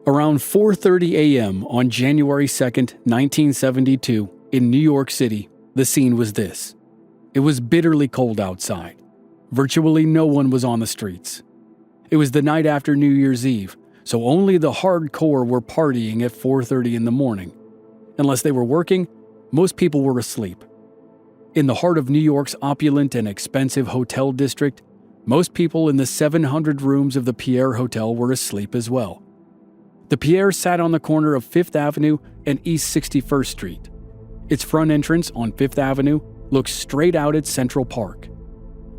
Around 4:30 a.m. on January 2nd, 1972, in New York City, the scene was this. It was bitterly cold outside. Virtually no one was on the streets. It was the night after New Year's Eve, so only the hardcore were partying at 4:30 in the morning. Unless they were working, most people were asleep. In the heart of New York's opulent and expensive hotel district, most people in the 700 rooms of the Pierre Hotel were asleep as well. The Pierre sat on the corner of 5th Avenue and East 61st Street. Its front entrance on 5th Avenue looks straight out at Central Park.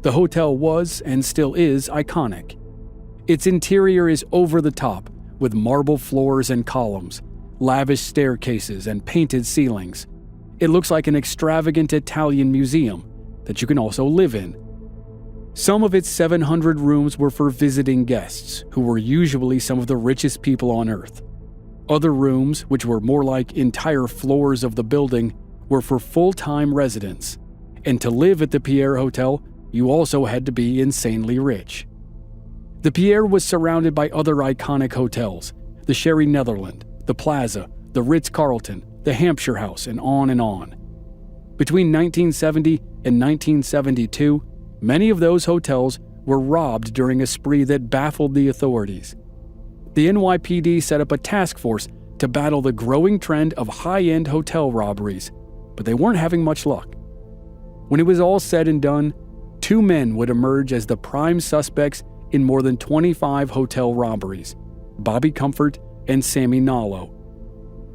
The hotel was, and still is, iconic. Its interior is over the top, with marble floors and columns, lavish staircases, and painted ceilings. It looks like an extravagant Italian museum that you can also live in. Some of its 700 rooms were for visiting guests, who were usually some of the richest people on Earth. Other rooms, which were more like entire floors of the building, were for full-time residents. And to live at the Pierre Hotel, you also had to be insanely rich. The Pierre was surrounded by other iconic hotels, the Sherry Netherland, the Plaza, the Ritz-Carlton, the Hampshire House, and on and on. Between 1970 and 1972, many of those hotels were robbed during a spree that baffled the authorities. The NYPD set up a task force to battle the growing trend of high-end hotel robberies, but they weren't having much luck. When it was all said and done, 2 men would emerge as the prime suspects in more than 25 hotel robberies: Bobby Comfort and Sammy Nallo.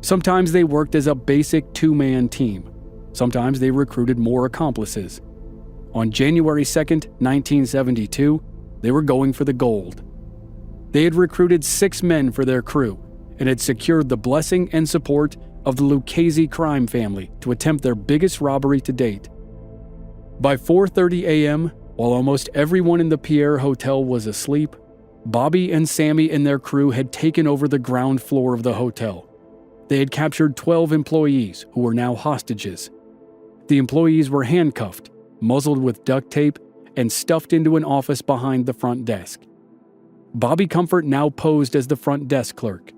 Sometimes they worked as a basic 2-man team. Sometimes they recruited more accomplices. On January 2nd, 1972, they were going for the gold. They had recruited 6 men for their crew and had secured the blessing and support of the Lucchese crime family to attempt their biggest robbery to date. By 4:30 a.m., while almost everyone in the Pierre Hotel was asleep, Bobby and Sammy and their crew had taken over the ground floor of the hotel. They had captured 12 employees who were now hostages. The employees were handcuffed, muzzled with duct tape, and stuffed into an office behind the front desk. Bobby Comfort now posed as the front desk clerk.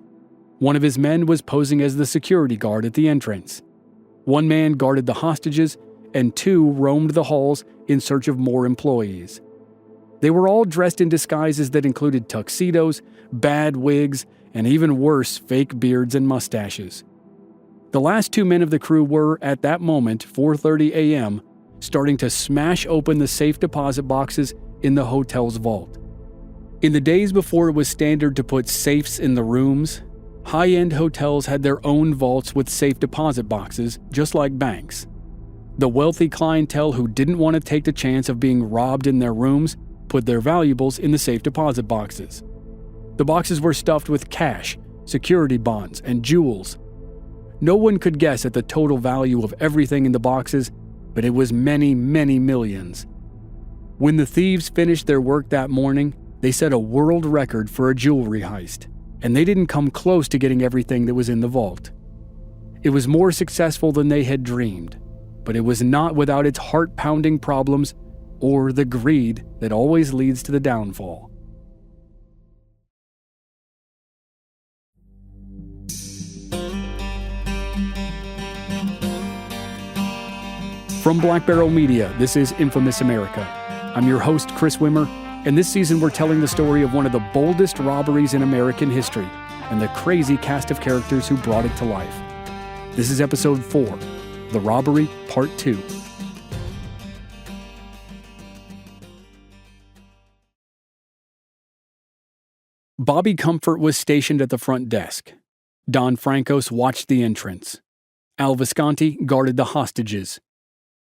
One of his men was posing as the security guard at the entrance. 1 man guarded the hostages, and 2 roamed the halls in search of more employees. They were all dressed in disguises that included tuxedos, bad wigs, and even worse, fake beards and mustaches. The last 2 men of the crew were, at that moment, 4:30 a.m., starting to smash open the safe deposit boxes in the hotel's vault. In the days before it was standard to put safes in the rooms, high-end hotels had their own vaults with safe deposit boxes, just like banks. The wealthy clientele who didn't want to take the chance of being robbed in their rooms put their valuables in the safe deposit boxes. The boxes were stuffed with cash, security bonds, and jewels. No one could guess at the total value of everything in the boxes, but it was many, many millions. When the thieves finished their work that morning, they set a world record for a jewelry heist, and they didn't come close to getting everything that was in the vault. It was more successful than they had dreamed, but it was not without its heart-pounding problems or the greed that always leads to the downfall. From Black Barrel Media, this is Infamous America. I'm your host, Chris Wimmer, and this season we're telling the story of one of the boldest robberies in American history and the crazy cast of characters who brought it to life. This is Episode 4, The Robbery, Part 2. Bobby Comfort was stationed at the front desk. Don Francos watched the entrance. Al Visconti guarded the hostages.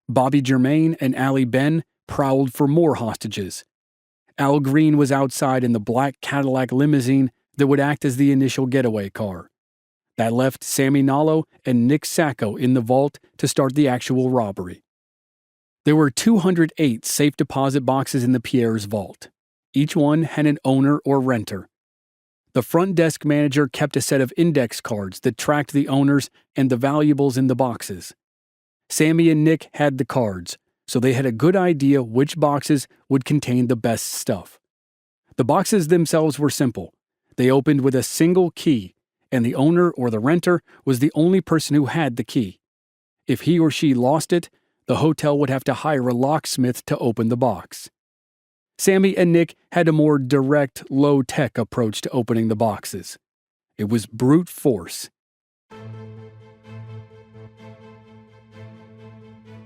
Bobby Germain and Allie Ben prowled for more hostages. Al Green was outside in the black Cadillac limousine that would act as the initial getaway car. That left Sammy Nallo and Nick Sacco in the vault to start the actual robbery. There were 208 safe deposit boxes in the Pierre's vault. Each one had an owner or renter. The front desk manager kept a set of index cards that tracked the owners and the valuables in the boxes. Sammy and Nick had the cards, so they had a good idea which boxes would contain the best stuff. The boxes themselves were simple. They opened with a single key, and the owner or the renter was the only person who had the key. If he or she lost it, the hotel would have to hire a locksmith to open the box. Sammy and Nick had a more direct, low-tech approach to opening the boxes. It was brute force.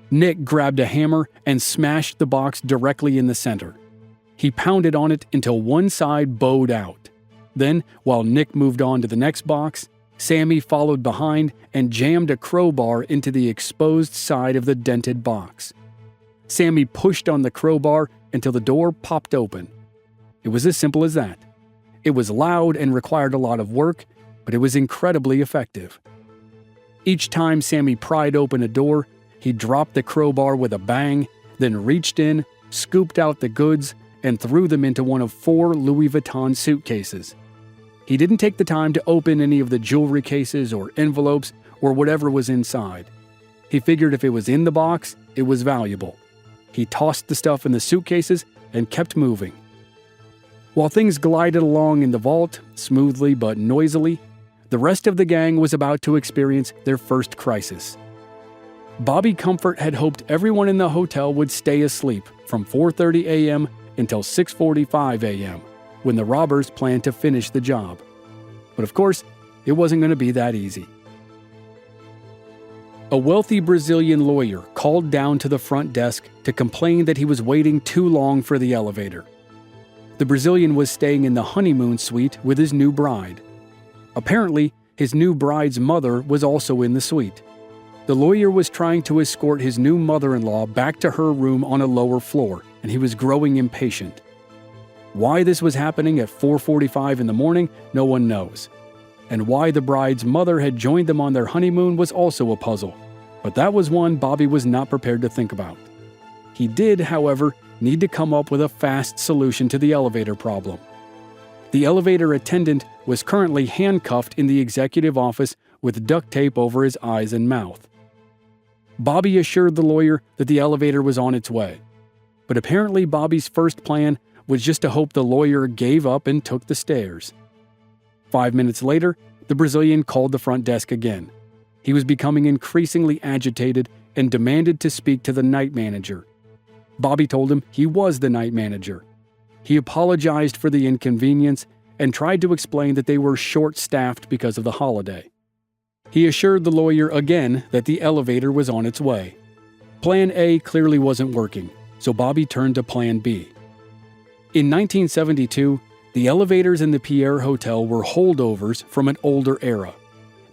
Nick grabbed a hammer and smashed the box directly in the center. He pounded on it until one side bowed out. Then, while Nick moved on to the next box, Sammy followed behind and jammed a crowbar into the exposed side of the dented box. Sammy pushed on the crowbar until the door popped open. It was as simple as that. It was loud and required a lot of work, but it was incredibly effective. Each time Sammy pried open a door, he dropped the crowbar with a bang, then reached in, scooped out the goods, and threw them into one of 4 Louis Vuitton suitcases. He didn't take the time to open any of the jewelry cases or envelopes or whatever was inside. He figured if it was in the box, it was valuable. He tossed the stuff in the suitcases and kept moving. While things glided along in the vault, smoothly but noisily, the rest of the gang was about to experience their first crisis. Bobby Comfort had hoped everyone in the hotel would stay asleep from 4:30 a.m. until 6:45 a.m., when the robbers planned to finish the job. But of course, it wasn't going to be that easy. A wealthy Brazilian lawyer called down to the front desk to complain that he was waiting too long for the elevator. The Brazilian was staying in the honeymoon suite with his new bride. Apparently, his new bride's mother was also in the suite. The lawyer was trying to escort his new mother-in-law back to her room on a lower floor, and he was growing impatient. Why this was happening at 4:45 in the morning, no one knows. And why the bride's mother had joined them on their honeymoon was also a puzzle, but that was one Bobby was not prepared to think about. He did, however, need to come up with a fast solution to the elevator problem. The elevator attendant was currently handcuffed in the executive office with duct tape over his eyes and mouth. Bobby assured the lawyer that the elevator was on its way. But apparently Bobby's first plan was just to hope the lawyer gave up and took the stairs. 5 minutes later, the Brazilian called the front desk again. He was becoming increasingly agitated and demanded to speak to the night manager. Bobby told him he was the night manager. He apologized for the inconvenience and tried to explain that they were short-staffed because of the holiday. He assured the lawyer again that the elevator was on its way. Plan A clearly wasn't working, so Bobby turned to Plan B. In 1972, the elevators in the Pierre Hotel were holdovers from an older era.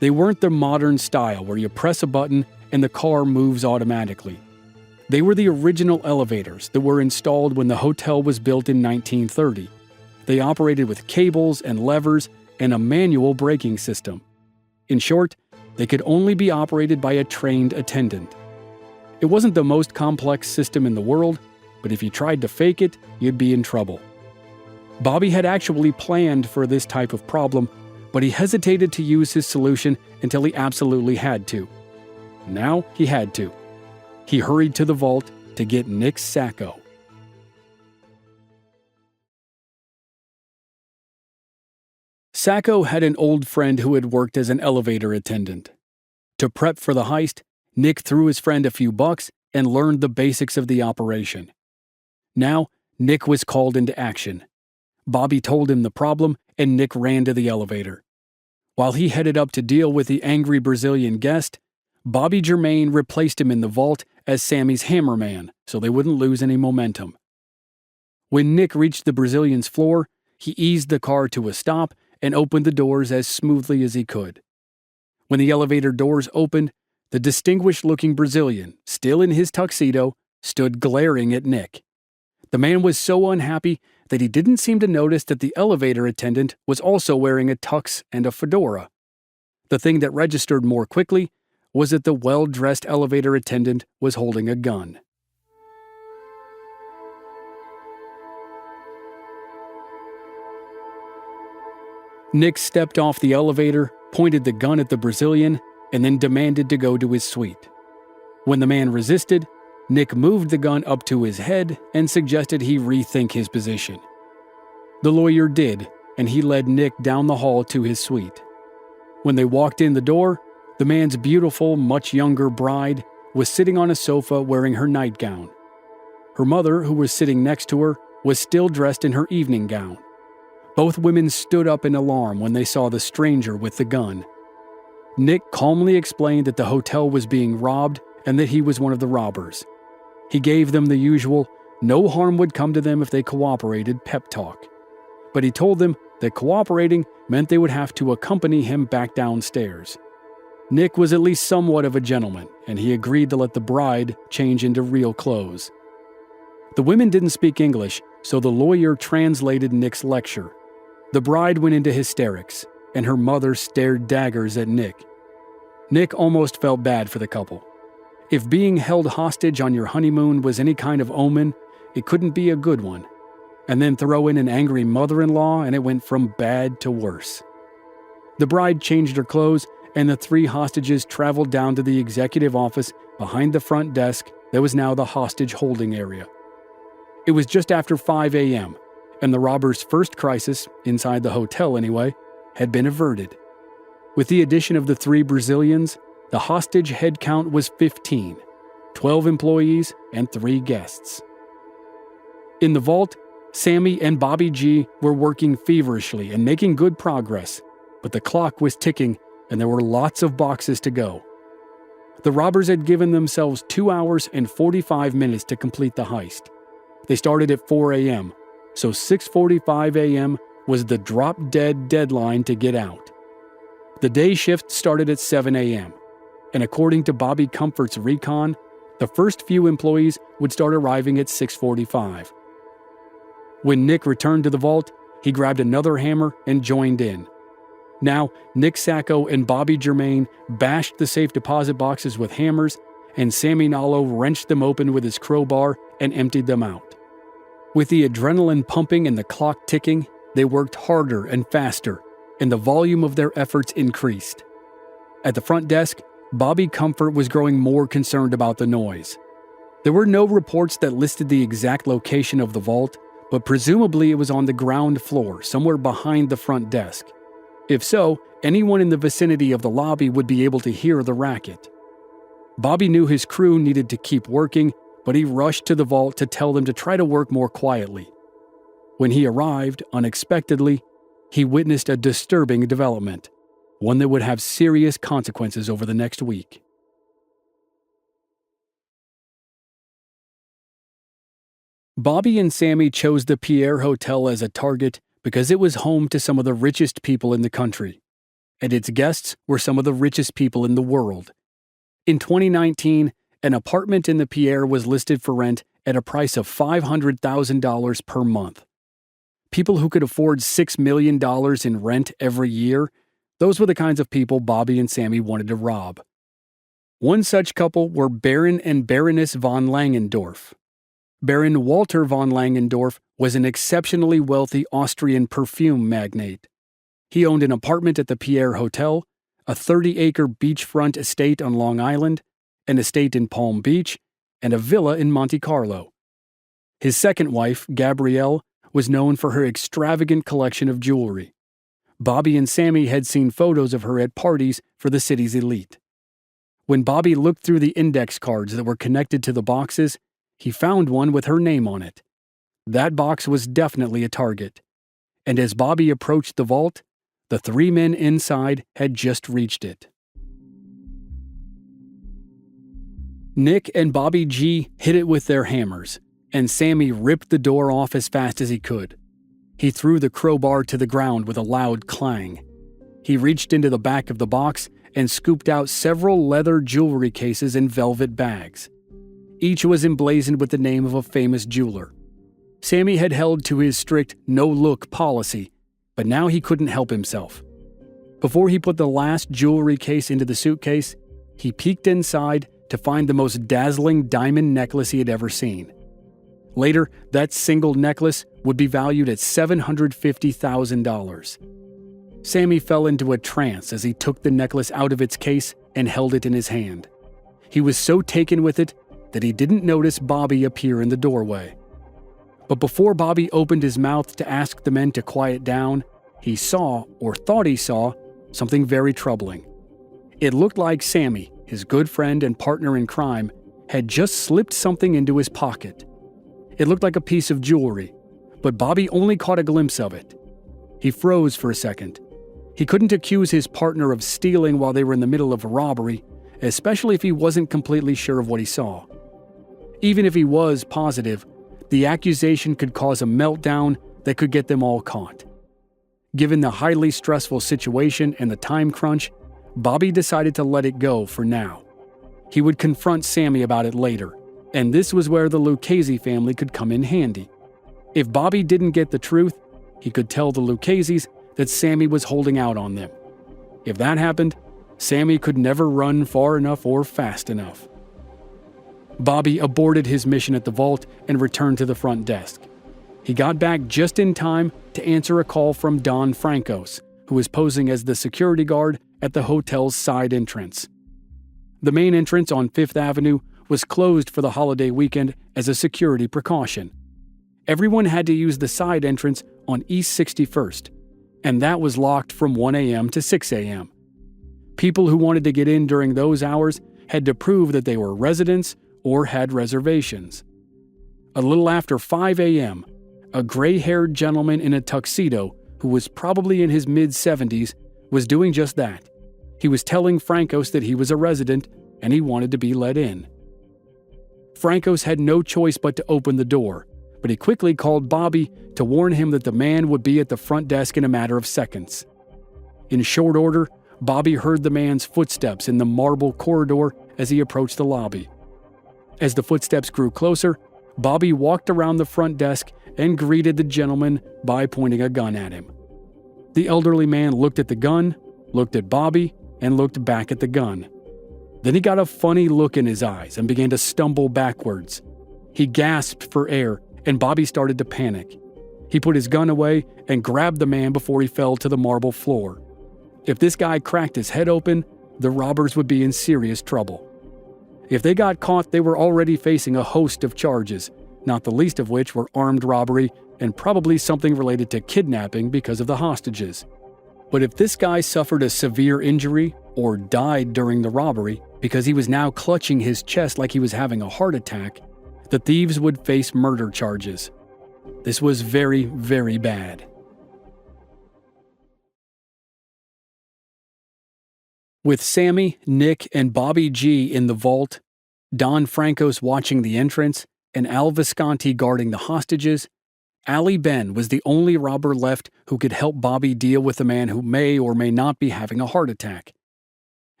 They weren't the modern style where you press a button and the car moves automatically. They were the original elevators that were installed when the hotel was built in 1930. They operated with cables and levers and a manual braking system. In short, they could only be operated by a trained attendant. It wasn't the most complex system in the world, but if you tried to fake it, you'd be in trouble. Bobby had actually planned for this type of problem, but he hesitated to use his solution until he absolutely had to. Now he had to. He hurried to the vault to get Nick's Sacco. Sacco had an old friend who had worked as an elevator attendant. To prep for the heist, Nick threw his friend a few bucks and learned the basics of the operation. Now, Nick was called into action. Bobby told him the problem, and Nick ran to the elevator. While he headed up to deal with the angry Brazilian guest, Bobby Germain replaced him in the vault as Sammy's hammerman so they wouldn't lose any momentum. When Nick reached the Brazilian's floor, he eased the car to a stop and opened the doors as smoothly as he could. When the elevator doors opened, the distinguished-looking Brazilian, still in his tuxedo, stood glaring at Nick. The man was so unhappy that he didn't seem to notice that the elevator attendant was also wearing a tux and a fedora. The thing that registered more quickly was that the well-dressed elevator attendant was holding a gun. Nick stepped off the elevator, pointed the gun at the Brazilian, and then demanded to go to his suite. When the man resisted, Nick moved the gun up to his head and suggested he rethink his position. The lawyer did, and he led Nick down the hall to his suite. When they walked in the door, the man's beautiful, much younger bride was sitting on a sofa wearing her nightgown. Her mother, who was sitting next to her, was still dressed in her evening gown. Both women stood up in alarm when they saw the stranger with the gun. Nick calmly explained that the hotel was being robbed and that he was one of the robbers. He gave them the usual, no harm would come to them if they cooperated pep talk. But he told them that cooperating meant they would have to accompany him back downstairs. Nick was at least somewhat of a gentleman, and he agreed to let the bride change into real clothes. The women didn't speak English, so the lawyer translated Nick's lecture. The bride went into hysterics, and her mother stared daggers at Nick. Nick almost felt bad for the couple. If being held hostage on your honeymoon was any kind of omen, it couldn't be a good one. And then throw in an angry mother-in-law and it went from bad to worse. The bride changed her clothes and the three hostages traveled down to the executive office behind the front desk that was now the hostage holding area. It was just after 5 a.m., and the robbers' first crisis, inside the hotel anyway, had been averted. With the addition of the 3 Brazilians, the hostage head count was 15, 12 employees and 3 guests. In the vault, Sammy and Bobby G were working feverishly and making good progress, but the clock was ticking and there were lots of boxes to go. The robbers had given themselves 2 hours and 45 minutes to complete the heist. They started at 4 a.m., so 6:45 a.m. was the drop-dead deadline to get out. The day shift started at 7 a.m., and according to Bobby Comfort's recon, the first few employees would start arriving at 6:45. When Nick returned to the vault, he grabbed another hammer and joined in. Now, Nick Sacco and Bobby Germain bashed the safe deposit boxes with hammers, and Sammy Nallo wrenched them open with his crowbar and emptied them out. With the adrenaline pumping and the clock ticking, they worked harder and faster, and the volume of their efforts increased. At the front desk, Bobby Comfort was growing more concerned about the noise. There were no reports that listed the exact location of the vault, but presumably it was on the ground floor, somewhere behind the front desk. If so, anyone in the vicinity of the lobby would be able to hear the racket. Bobby knew his crew needed to keep working, but he rushed to the vault to tell them to try to work more quietly. When he arrived, unexpectedly, he witnessed a disturbing development, one that would have serious consequences over the next week. Bobby and Sammy chose the Pierre Hotel as a target because it was home to some of the richest people in the country, and its guests were some of the richest people in the world. In 2019, an apartment in the Pierre was listed for rent at a price of $500,000 per month. People who could afford $6 million in rent every year, those were the kinds of people Bobby and Sammy wanted to rob. One such couple were Baron and Baroness von Langendorf. Baron Walter von Langendorf was an exceptionally wealthy Austrian perfume magnate. He owned an apartment at the Pierre Hotel, a 30-acre beachfront estate on Long Island, an estate in Palm Beach, and a villa in Monte Carlo. His second wife, Gabrielle, was known for her extravagant collection of jewelry. Bobby and Sammy had seen photos of her at parties for the city's elite. When Bobby looked through the index cards that were connected to the boxes, he found one with her name on it. That box was definitely a target. And as Bobby approached the vault, the 3 men inside had just reached it. Nick and Bobby G hit it with their hammers, and Sammy ripped the door off as fast as he could. He threw the crowbar to the ground with a loud clang. He reached into the back of the box and scooped out several leather jewelry cases in velvet bags. Each was emblazoned with the name of a famous jeweler. Sammy had held to his strict no-look policy, but now he couldn't help himself. Before he put the last jewelry case into the suitcase, he peeked inside to find the most dazzling diamond necklace he had ever seen. Later, that single necklace would be valued at $750,000. Sammy fell into a trance as he took the necklace out of its case and held it in his hand. He was so taken with it that he didn't notice Bobby appear in the doorway. But before Bobby opened his mouth to ask the men to quiet down, he saw, or thought he saw, something very troubling. It looked like Sammy, his good friend and partner in crime, had just slipped something into his pocket. It looked like a piece of jewelry, but Bobby only caught a glimpse of it. He froze for a second. He couldn't accuse his partner of stealing while they were in the middle of a robbery, especially if he wasn't completely sure of what he saw. Even if he was positive, the accusation could cause a meltdown that could get them all caught. Given the highly stressful situation and the time crunch, Bobby decided to let it go for now. He would confront Sammy about it later, and this was where the Lucchese family could come in handy. If Bobby didn't get the truth, he could tell the Luccheses that Sammy was holding out on them. If that happened, Sammy could never run far enough or fast enough. Bobby aborted his mission at the vault and returned to the front desk. He got back just in time to answer a call from Don Francos, who was posing as the security guard at the hotel's side entrance. The main entrance on 5th Avenue was closed for the holiday weekend as a security precaution. Everyone had to use the side entrance on East 61st, and that was locked from 1 a.m. to 6 a.m. People who wanted to get in during those hours had to prove that they were residents or had reservations. A little after 5 a.m., a gray-haired gentleman in a tuxedo who was probably in his mid-70s was doing just that. He was telling Francos that he was a resident and he wanted to be let in. Francos had no choice but to open the door, but he quickly called Bobby to warn him that the man would be at the front desk in a matter of seconds. In short order, Bobby heard the man's footsteps in the marble corridor as he approached the lobby. As the footsteps grew closer, Bobby walked around the front desk and greeted the gentleman by pointing a gun at him. The elderly man looked at the gun, looked at Bobby, and looked back at the gun. Then he got a funny look in his eyes and began to stumble backwards. He gasped for air, and Bobby started to panic. He put his gun away and grabbed the man before he fell to the marble floor. If this guy cracked his head open, the robbers would be in serious trouble. If they got caught, they were already facing a host of charges, not the least of which were armed robbery and probably something related to kidnapping because of the hostages. But if this guy suffered a severe injury or died during the robbery because he was now clutching his chest like he was having a heart attack, the thieves would face murder charges. This was very, very bad. With Sammy, Nick, and Bobby G in the vault, Don Francos watching the entrance, and Al Visconti guarding the hostages, Ali Ben was the only robber left who could help Bobby deal with the man who may or may not be having a heart attack.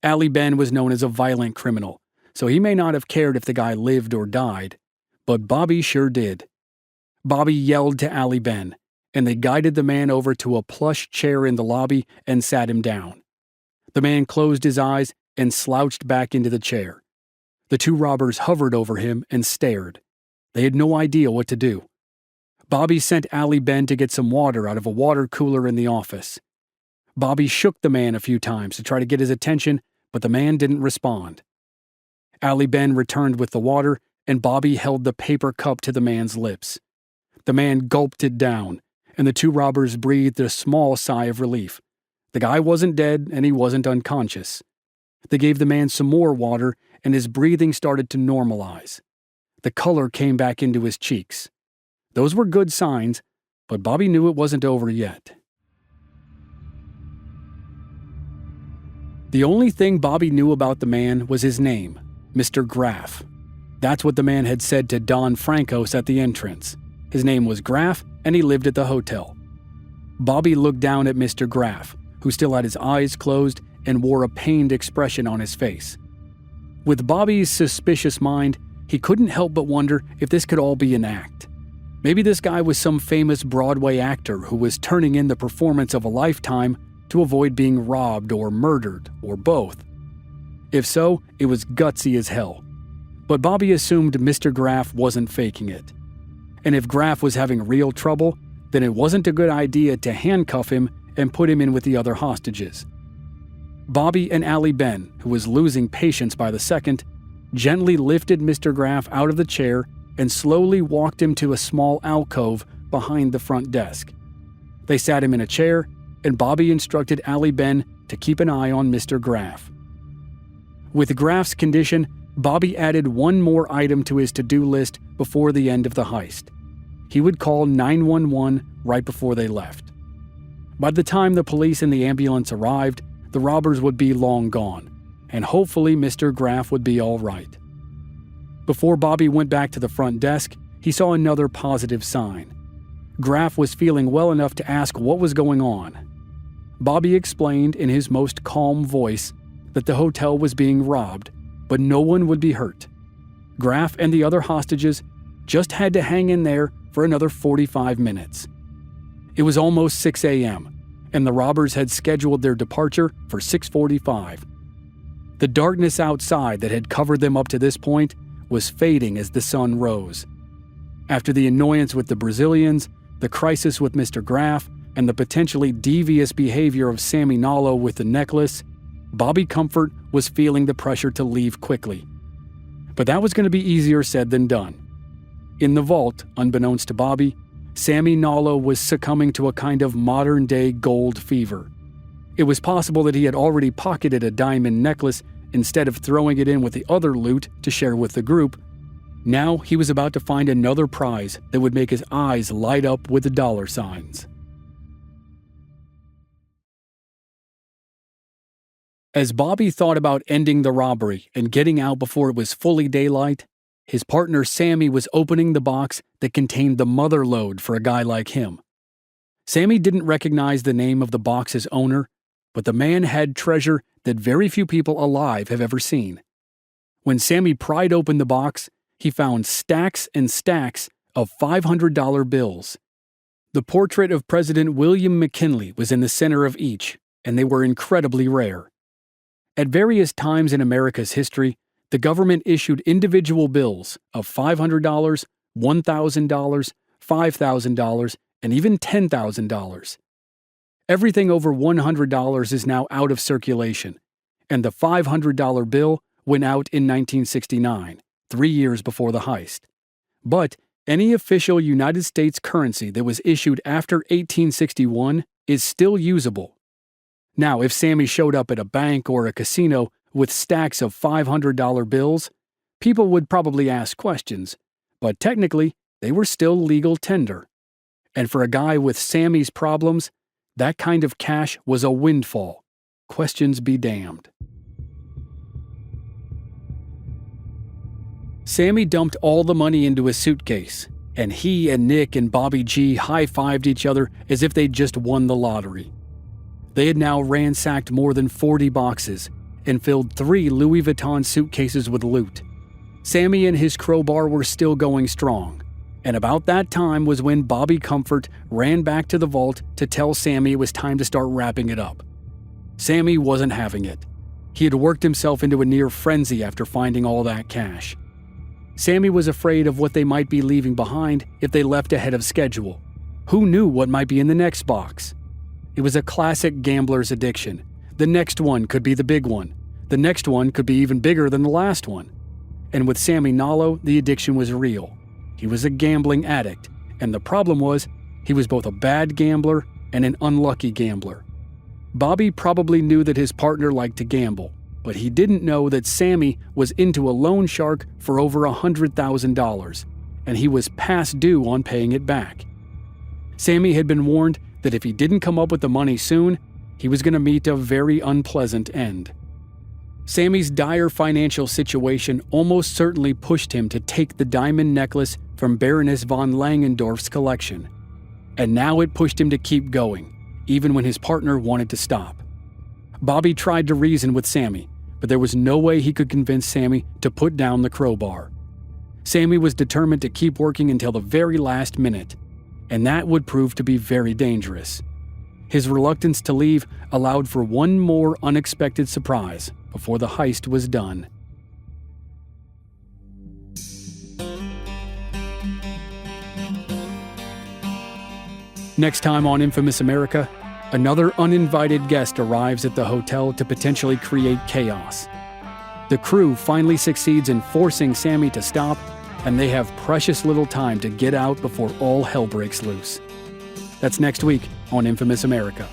Ali Ben was known as a violent criminal, so he may not have cared if the guy lived or died, but Bobby sure did. Bobby yelled to Ali Ben, and they guided the man over to a plush chair in the lobby and sat him down. The man closed his eyes and slouched back into the chair. The two robbers hovered over him and stared. They had no idea what to do. Bobby sent Ali Ben to get some water out of a water cooler in the office. Bobby shook the man a few times to try to get his attention, but the man didn't respond. Ali Ben returned with the water, and Bobby held the paper cup to the man's lips. The man gulped it down, and the two robbers breathed a small sigh of relief. The guy wasn't dead, and he wasn't unconscious. They gave the man some more water, and his breathing started to normalize. The color came back into his cheeks. Those were good signs, but Bobby knew it wasn't over yet. The only thing Bobby knew about the man was his name, Mr. Graff. That's what the man had said to Don Francos at the entrance. His name was Graff, and he lived at the hotel. Bobby looked down at Mr. Graff, who still had his eyes closed and wore a pained expression on his face. With Bobby's suspicious mind, he couldn't help but wonder if this could all be an act. Maybe this guy was some famous Broadway actor who was turning in the performance of a lifetime to avoid being robbed or murdered, or both. If so, it was gutsy as hell. But Bobby assumed Mr. Graff wasn't faking it. And if Graff was having real trouble, then it wasn't a good idea to handcuff him and put him in with the other hostages. Bobby and Ali Ben, who was losing patience by the second, gently lifted Mr. Graff out of the chair and slowly walked him to a small alcove behind the front desk. They sat him in a chair, and Bobby instructed Ali Ben to keep an eye on Mr. Graff. With Graff's condition, Bobby added one more item to his to-do list before the end of the heist. He would call 911 right before they left. By the time the police and the ambulance arrived, the robbers would be long gone, and hopefully Mr. Graff would be all right. Before Bobby went back to the front desk, he saw another positive sign. Graff was feeling well enough to ask what was going on. Bobby explained in his most calm voice that the hotel was being robbed, but no one would be hurt. Graff and the other hostages just had to hang in there for another 45 minutes. It was almost 6 a.m., and the robbers had scheduled their departure for 6:45. The darkness outside that had covered them up to this point was fading as the sun rose. After the annoyance with the Brazilians, the crisis with Mr. Graff, and the potentially devious behavior of Sammy Nallo with the necklace, Bobby Comfort was feeling the pressure to leave quickly. But that was going to be easier said than done. In the vault, unbeknownst to Bobby, Sammy Nallo was succumbing to a kind of modern-day gold fever. It was possible that he had already pocketed a diamond necklace instead of throwing it in with the other loot to share with the group. Now he was about to find another prize that would make his eyes light up with the dollar signs. As Bobby thought about ending the robbery and getting out before it was fully daylight, his partner Sammy was opening the box that contained the mother lode for a guy like him. Sammy didn't recognize the name of the box's owner, but the man had treasure that very few people alive have ever seen. When Sammy pried open the box, he found stacks and stacks of $500 bills. The portrait of President William McKinley was in the center of each, and they were incredibly rare. At various times in America's history, the government issued individual bills of $500, $1,000, $5,000, and even $10,000. Everything over $100 is now out of circulation, and the $500 bill went out in 1969, 3 years before the heist. But any official United States currency that was issued after 1861 is still usable. Now, if Sammy showed up at a bank or a casino with stacks of $500 bills, people would probably ask questions, but technically, they were still legal tender. And for a guy with Sammy's problems, that kind of cash was a windfall. Questions be damned. Sammy dumped all the money into a suitcase, and he and Nick and Bobby G high-fived each other as if they'd just won the lottery. They had now ransacked more than 40 boxes and filled 3 Louis Vuitton suitcases with loot. Sammy and his crowbar were still going strong, and about that time was when Bobby Comfort ran back to the vault to tell Sammy it was time to start wrapping it up. Sammy wasn't having it. He had worked himself into a near frenzy after finding all that cash. Sammy was afraid of what they might be leaving behind if they left ahead of schedule. Who knew what might be in the next box? It was a classic gambler's addiction. The next one could be the big one. The next one could be even bigger than the last one. And with Sammy Nallo, the addiction was real. He was a gambling addict, and the problem was, he was both a bad gambler and an unlucky gambler. Bobby probably knew that his partner liked to gamble, but he didn't know that Sammy was into a loan shark for over $100,000, and he was past due on paying it back. Sammy had been warned that if he didn't come up with the money soon, he was going to meet a very unpleasant end. Sammy's dire financial situation almost certainly pushed him to take the diamond necklace from Baroness von Langendorf's collection. And now it pushed him to keep going, even when his partner wanted to stop. Bobby tried to reason with Sammy, but there was no way he could convince Sammy to put down the crowbar. Sammy was determined to keep working until the very last minute, and that would prove to be very dangerous. His reluctance to leave allowed for one more unexpected surprise before the heist was done. Next time on Infamous America, another uninvited guest arrives at the hotel to potentially create chaos. The crew finally succeeds in forcing Sammy to stop, and they have precious little time to get out before all hell breaks loose. That's next week on Infamous America.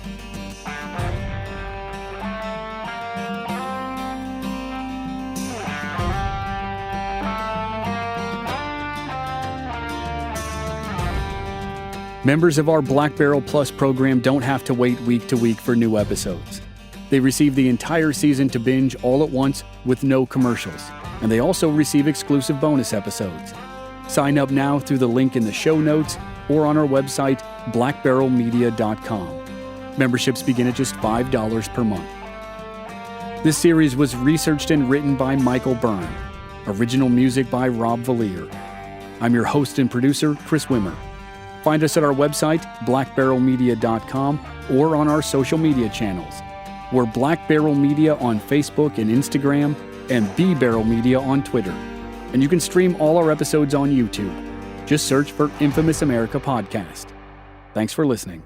Members of our Black Barrel Plus program don't have to wait week to week for new episodes. They receive the entire season to binge all at once with no commercials, and they also receive exclusive bonus episodes. Sign up now through the link in the show notes or on our website, blackbarrelmedia.com. Memberships begin at just $5 per month. This series was researched and written by Michael Byrne. Original music by Rob Valier. I'm your host and producer, Chris Wimmer. Find us at our website, blackbarrelmedia.com, or on our social media channels. We're Black Barrel Media on Facebook and Instagram, and B Barrel Media on Twitter. And you can stream all our episodes on YouTube. Just search for Infamous America Podcast. Thanks for listening.